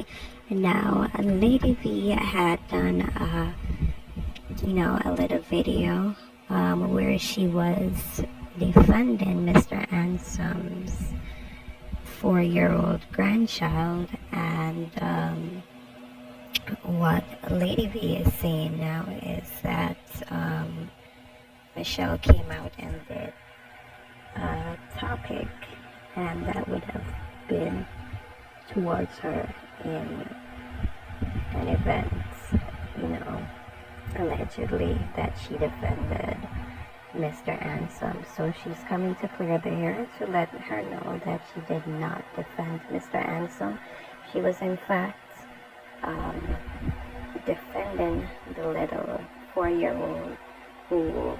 V. Now, Lady V had done a little video where she was defending Mr. Ansom's 4-year-old grandchild, and what Lady V is saying now is that Michelle came out and did a topic, and that would have been towards her in an event, allegedly that she defended Mr. Ansom. So she's coming to clear the air to let her know that she did not defend Mr. Ansom. She was in fact defending the little 4-year-old who,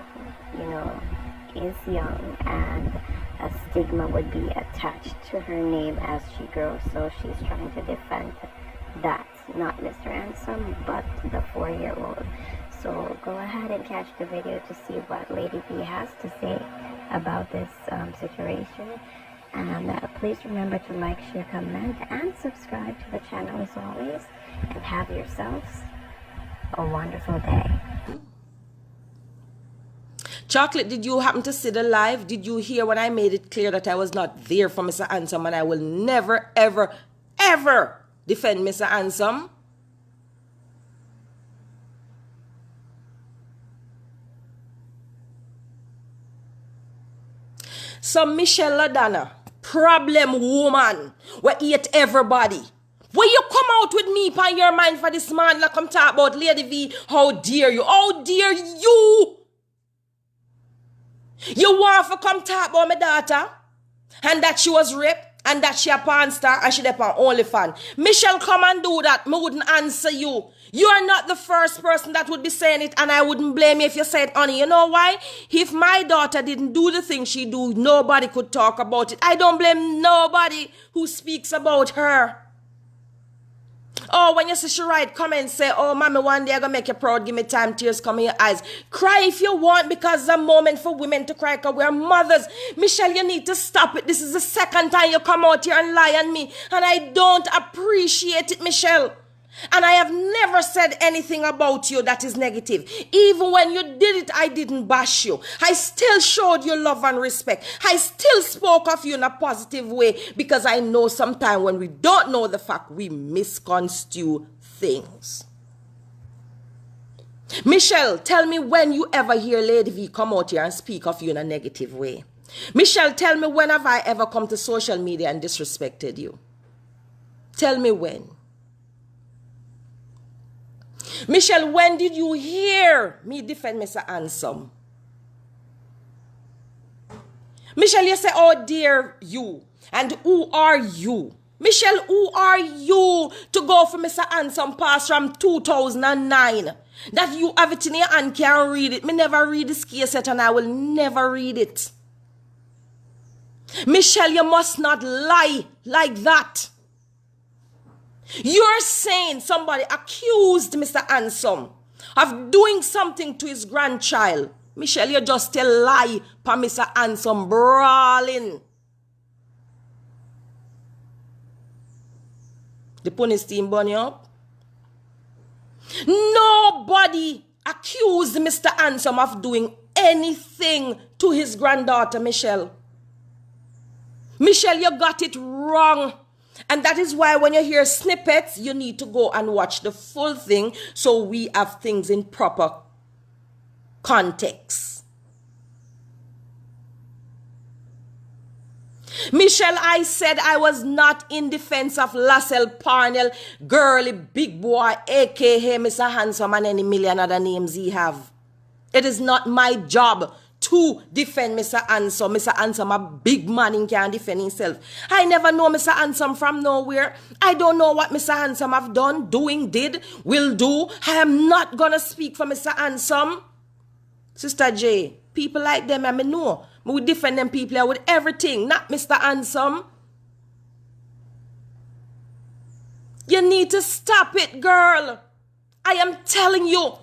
is young, and a stigma would be attached to her name as she grows. So she's trying to defend that, not Mr. Ansom, but the 4-year-old. So go ahead and catch the video to see what Lady V has to say about this situation. And please remember to like, share, comment, and subscribe to the channel as always. And have yourselves a wonderful day. Chocolate, did you happen to see the live? Did you hear when I made it clear that I was not there for Mr. Ansom, and I will never, ever, ever defend Mr. Ansom? So Michelle LaDonna, problem woman, we eat everybody. When you come out with me on your mind for this man, like come talk about Lady V, how dare you? How dare you? You want to come talk about my daughter, and that she was raped, and that she a porn star, and she dey on OnlyFans. Michelle, come and do that. Me wouldn't answer you. You are not the first person that would be saying it, and I wouldn't blame you if you said, honey. You know why? If my daughter didn't do the thing she do, nobody could talk about it. I don't blame nobody who speaks about her. Oh, when you see she write comments, say, oh, mommy, one day I'm going to make you proud, give me time, tears come in your eyes. Cry if you want, because it's a moment for women to cry, because we're mothers. Michelle, you need to stop it. This is the second time you come out here and lie on me, and I don't appreciate it, Michelle. And I have never said anything about you that is negative. Even when you did it, I didn't bash you. I still showed you love and respect. I still spoke of you in a positive way, because I know sometimes when we don't know the fact, we misconstrue things. Michelle, tell me when you ever hear Lady V come out here and speak of you in a negative way. Michelle, tell me when have I ever come to social media and disrespected you? Tell me when. Michelle, when did you hear me defend Mr. Ansom? Michelle, you say, oh, dear you. And who are you? Michelle, who are you to go for Mr. Ansom pass from 2009? That you have it in your hand, can't read it. Me never read this case yet, and I will never read it. Michelle, you must not lie like that. You're saying somebody accused Mr. Ansom of doing something to his grandchild. Michelle, you just tell lie for Mr. Ansom brawling. The police team burn you up. Nobody accused Mr. Ansom of doing anything to his granddaughter, Michelle. Michelle, you got it wrong. And that is why when you hear snippets, you need to go and watch the full thing so we have things in proper context. Michelle, I said I was not in defense of Lassell Parnell, girly big boy, aka Mr. Handsome, and any million other names he have. It is not my job to defend Mr. Ansom. Mr. Ansom, a big man, he can't defend himself. I never know Mr. Ansom from nowhere. I don't know what Mr. Ansom have done, doing, did, will do. I am not gonna speak for Mr. Ansom. Sister J, people like them, I know. I would defend them people with everything, not Mr. Ansom. You need to stop it, girl. I am telling you.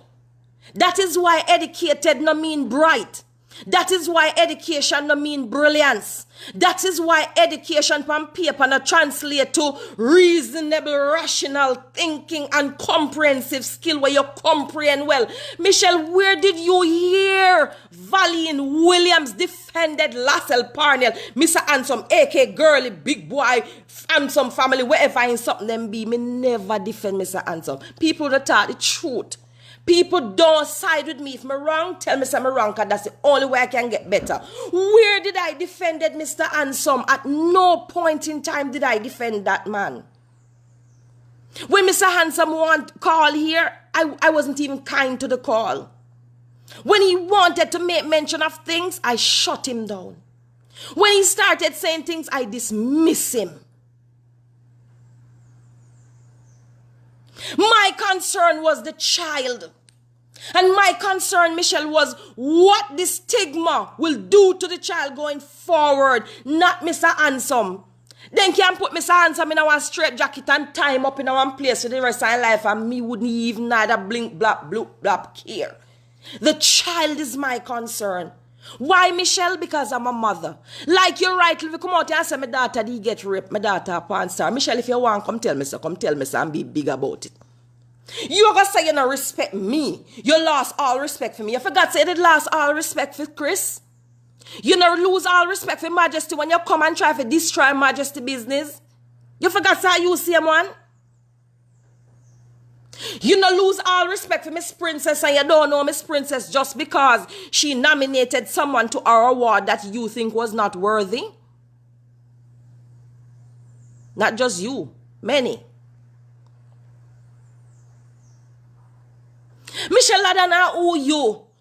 That is why educated no mean bright. That is why education no mean brilliance. That is why education from paper no translate to reasonable, rational thinking and comprehensive skill where you comprehend well. Michelle, where did you hear Valine Williams defended Lassell Parnell, Mr. Handsome, aka Girly, Big Boy, Handsome family, wherever in something them be? Me never defend Mr. Handsome. People that tell the truth. People don't side with me. If I'm wrong, tell me I'm wrong, because that's the only way I can get better. Where did I defend Mr. Handsome? At no point in time did I defend that man. When Mr. Handsome want call here, I wasn't even kind to the call. When he wanted to make mention of things, I shut him down. When he started saying things, I dismiss him. My concern was the child. And my concern, Michelle, was what the stigma will do to the child going forward, not Mr. Handsome. Then can put Mr. Handsome in our straight jacket and tie him up in our place for the rest of our life, and me wouldn't even neither blink, blap, bloop, blap care. The child is my concern. Why, Michelle? Because I'm a mother. Like you rightly come out and say, my daughter did get raped, my daughter a porn star. Michelle, if you want, come tell me so, and be big about it. You're going to say you don't respect me. You lost all respect for me. You forgot to say you lost all respect for Chris. You don't lose all respect for Majesty when you come and try to destroy Majesty business. You forgot to say you see him one. You don't lose all respect for Miss Princess, and you don't know Miss Princess just because she nominated someone to our award that you think was not worthy. Not just you, many. Michelle Ladana,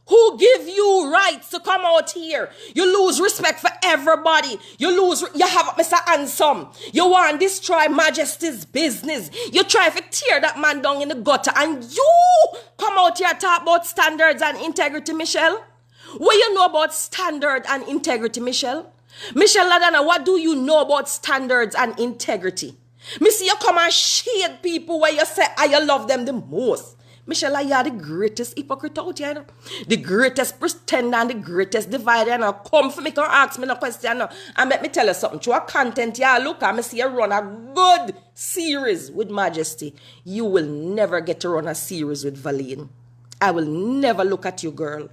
who give you rights to come out here? You lose respect for everybody. You have Mr. Handsome. You want to destroy Majesty's business. You try to tear that man down in the gutter, and you come out here talk about standards and integrity, Michelle. What you know about standard and integrity, Michelle? Michelle Ladana, what do you know about standards and integrity? Me see you come and shade people where you say I love them the most. Michelle, you are the greatest hypocrite out here. The greatest pretender and the greatest divider. And come for me, come ask me no question. And let me tell you something. Through a content, yeah, look, I see you run a good series with Majesty. You will never get to run a series with Valine. I will never look at you, girl.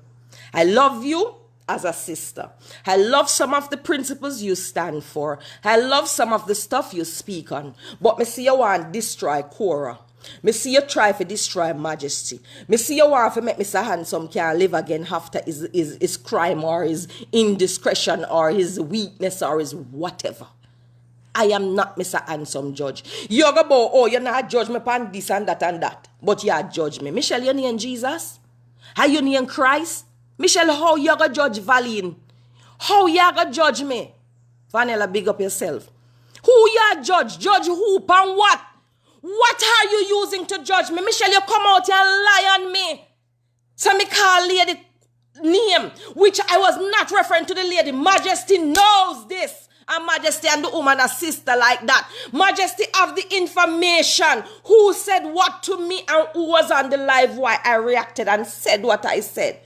I love you as a sister. I love some of the principles you stand for. I love some of the stuff you speak on. But me see you want to destroy Cora. Me see you try to destroy Majesty. Me see you want to make Mr. Handsome can live again after his crime or his indiscretion or his weakness or his whatever. I am not Mr. Handsome judge. You're going to you're not judge me upon this and that. But you judge me. Michelle, you name Jesus? Are you name Christ? Michelle, how you going to judge Valine? How you going to judge me? Vanilla, big up yourself. Who you judge? Judge who and what? What are you using to judge me? Michelle, you come out here and lie on me. So me call lady name, which I was not referring to the lady. Majesty knows this. And Majesty and the woman a sister like that. Majesty have the information. Who said what to me and who was on the live, why I reacted and said what I said.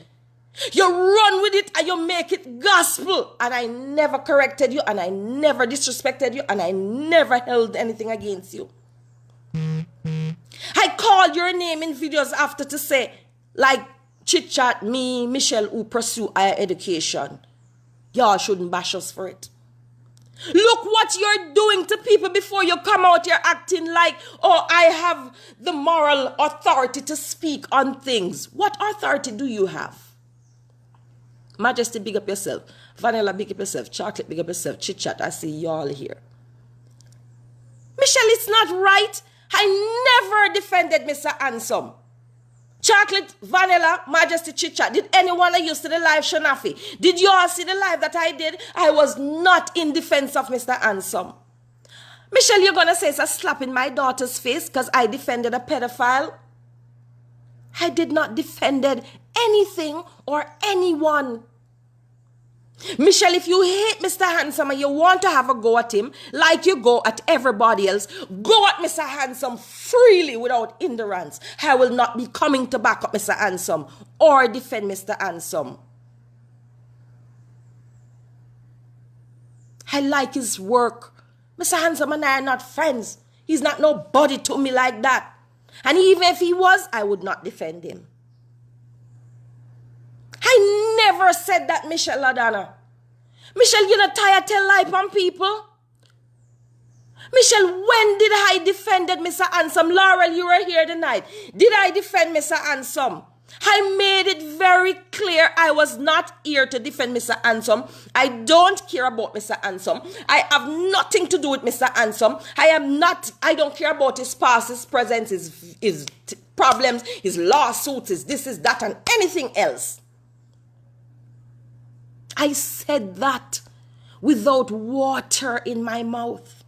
You run with it and you make it gospel. And I never corrected you and I never disrespected you and I never held anything against you. I called your name in videos after to say, like, chit chat me, Michelle, who pursue higher education. Y'all shouldn't bash us for it. Look what you're doing to people before you come out here acting like, oh, I have the moral authority to speak on things. What authority do you have? Majesty, big up yourself. Vanilla, big up yourself. Chocolate, big up yourself. Chit chat, I see y'all here. Michelle, it's not right. I never defended Mr. Handsome. Chocolate, Vanilla, Majesty, Chit Chat. Did anyone that used to the live, Shanafi? Did you all see the live that I did? I was not in defense of Mr. Handsome. Michelle, you're going to say it's a slap in my daughter's face because I defended a pedophile? I did not defend anything or anyone. Michelle, if you hate Mr. Handsome and you want to have a go at him, like you go at everybody else, go at Mr. Handsome freely without hindrance. I will not be coming to back up Mr. Handsome or defend Mr. Handsome. I like his work. Mr. Handsome and I are not friends. He's not nobody to me like that. And even if he was, I would not defend him. I never said that, Michelle Ladonna. Michelle, you're not tired to lie on people? Michelle, when did I defended Mr. Handsome? Laurel, you were here tonight. Did I defend Mr. Handsome? I made it very clear I was not here to defend Mr. Handsome. I don't care about Mr. Handsome. I have nothing to do with Mr. Handsome. I don't care about his past, his present, his problems, his lawsuits, his this, his that, and anything else. I said that without water in my mouth.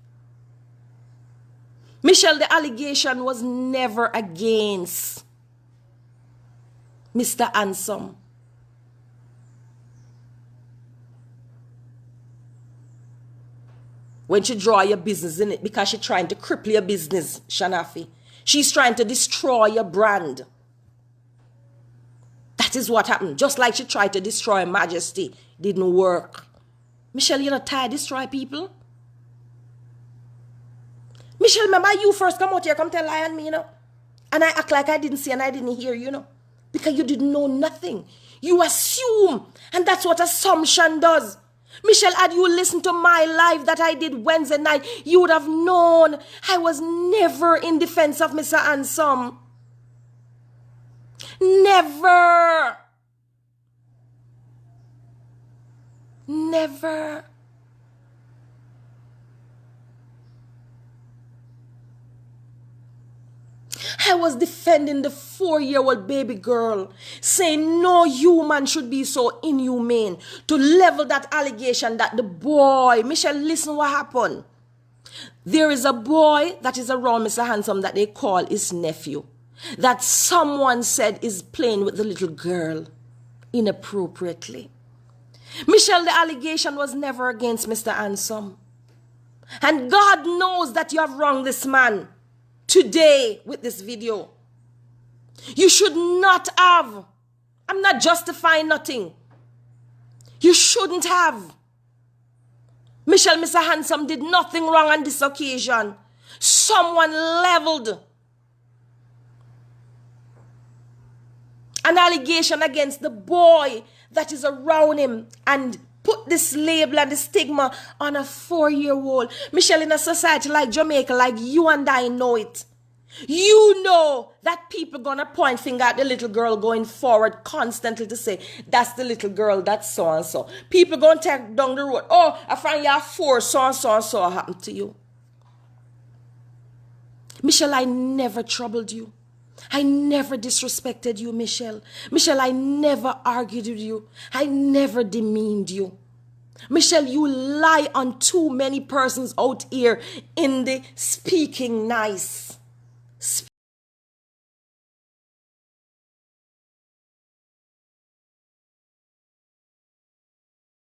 Michelle, the allegation was never against Mr. Handsome. When she draw your business in it, because she's trying to cripple your business, Shanafi. She's trying to destroy your brand. That is what happened. Just like she tried to destroy Majesty. Didn't work. Michelle, you're not tired to destroy people? Michelle, remember you first come out here, come tell lie on me, you know? And I act like I didn't see and I didn't hear, you know? Because you didn't know nothing. You assume. And that's what assumption does. Michelle, had you listened to my live that I did Wednesday night, you would have known I was never in defense of Mr. Handsome. Never. Never. I was defending the 4-year-old baby girl, saying no human should be so inhumane to level that allegation that the boy, Michelle, listen what happened. There is a boy that is around Mr. Handsome that they call his nephew, that someone said is playing with the little girl inappropriately. Michelle, the allegation was never against Mr. Handsome. And God knows that you have wronged this man today with this video. You should not have. I'm not justifying nothing. You shouldn't have. Michelle, Mr. Handsome did nothing wrong on this occasion. Someone leveled an allegation against the boy that is around him and put this label and the stigma on a 4-year-old. Michelle, in a society like Jamaica, like you and I know it. You know that people gonna point finger at the little girl going forward constantly to say, that's the little girl, that's so-and-so. People gonna take down the road, oh, I find you 4, so-and-so and so happened to you. Michelle, I never troubled you. I never disrespected you, Michelle. Michelle, I never argued with you. I never demeaned you. Michelle, you lie on too many persons out here in the speaking nice.